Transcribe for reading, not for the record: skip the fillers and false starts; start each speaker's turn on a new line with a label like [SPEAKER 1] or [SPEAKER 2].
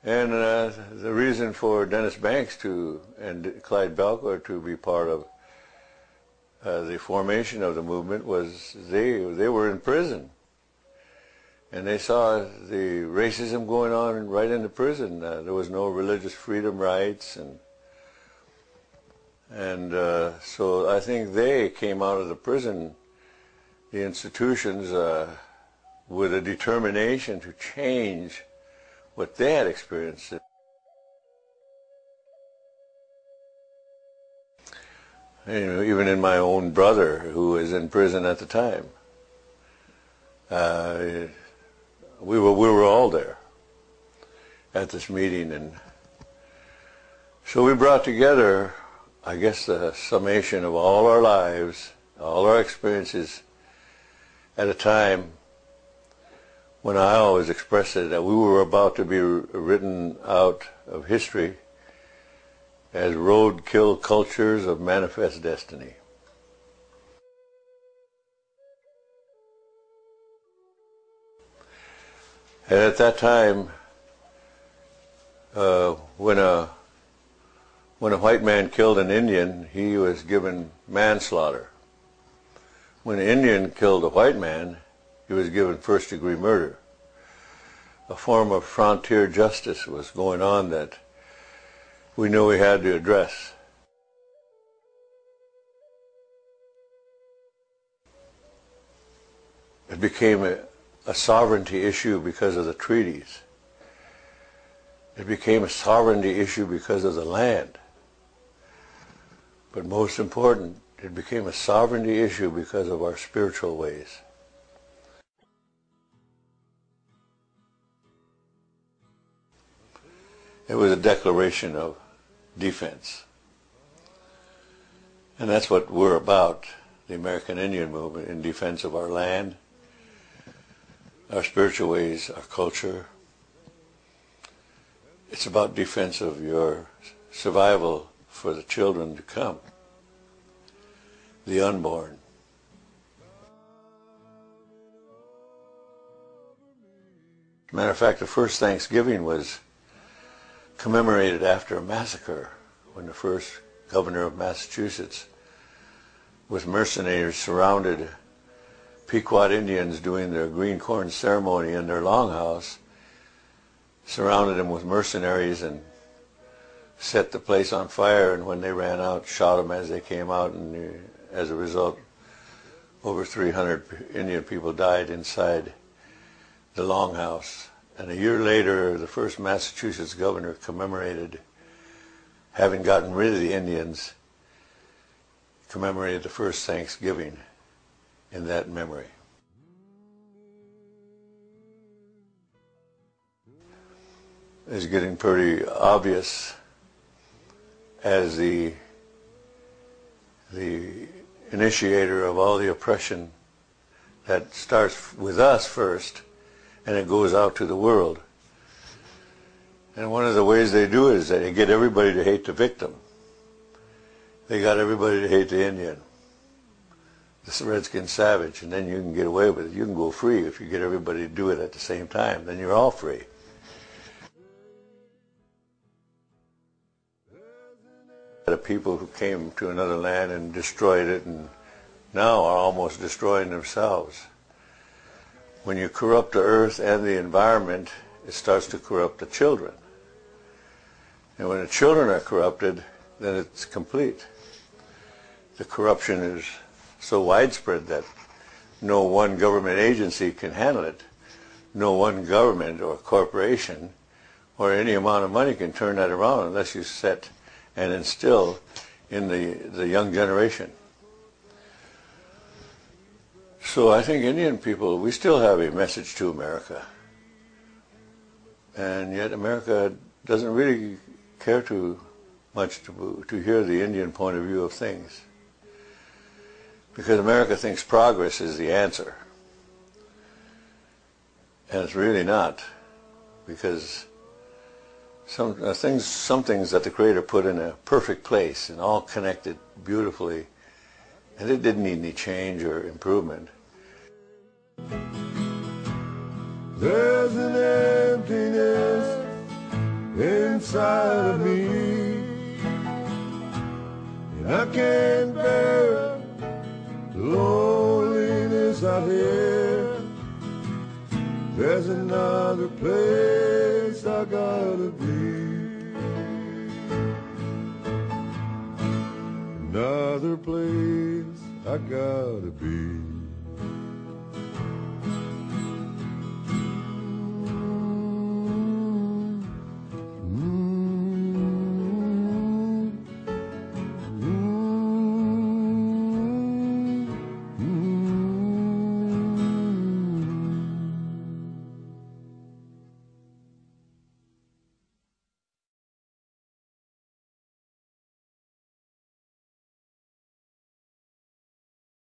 [SPEAKER 1] And the reason for Dennis Banks and Clyde Balcour to be part of the formation of the movement was they were in prison. And they saw the racism going on right in the prison. There was no religious freedom rights, and so I think they came out of the prison, the institutions, with a determination to change what they had experienced. You know, even in my own brother, who was in prison at the time, we were all there at this meeting, and so we brought together, I guess, the summation of all our lives, all our experiences, at a time when I always expressed it that we were about to be written out of history as roadkill cultures of manifest destiny. And at that time, when a white man killed an Indian, he was given manslaughter. When an Indian killed a white man, he was given first-degree murder. A form of frontier justice was going on that we knew we had to address. It became a sovereignty issue because of the treaties. It became a sovereignty issue because of the land. But most important, it became a sovereignty issue because of our spiritual ways. It was a declaration of defense. And that's what we're about, the American Indian movement, in defense of our land, our spiritual ways, our culture. It's about defense of your survival for the children to come, the unborn. As a matter of fact, the first Thanksgiving was commemorated after a massacre when the first governor of Massachusetts, with mercenaries, surrounded Pequot Indians doing their green corn ceremony in their longhouse, surrounded them with mercenaries and set the place on fire, and when they ran out, shot them as they came out, and as a result, over 300 Indian people died inside the longhouse. And a year later, the first Massachusetts governor commemorated, having gotten rid of the Indians, commemorated the first Thanksgiving in that memory. It's getting pretty obvious as the initiator of all the oppression that starts with us first, and it goes out to the world. And one of the ways they do it is that they get everybody to hate the victim. They got everybody to hate the Indian, the redskin savage, and then you can get away with it. You can go free if you get everybody to do it at the same time. Then you're all free. The people who came to another land and destroyed it and now are almost destroying themselves. When you corrupt the earth and the environment, it starts to corrupt the children. And when the children are corrupted, then it's complete. The corruption is so widespread that no one government agency can handle it. No one government or corporation or any amount of money can turn that around unless you set and instill in the young generation. So I think Indian people, we still have a message to America. And yet America doesn't really care too much to hear the Indian point of view of things. Because America thinks progress is the answer. And it's really not. Because some things that the Creator put in a perfect place and all connected beautifully, and it didn't need any change or improvement.
[SPEAKER 2] There's an emptiness inside of me, and I can't bear the loneliness out here. There's another place I gotta be, another place I gotta be.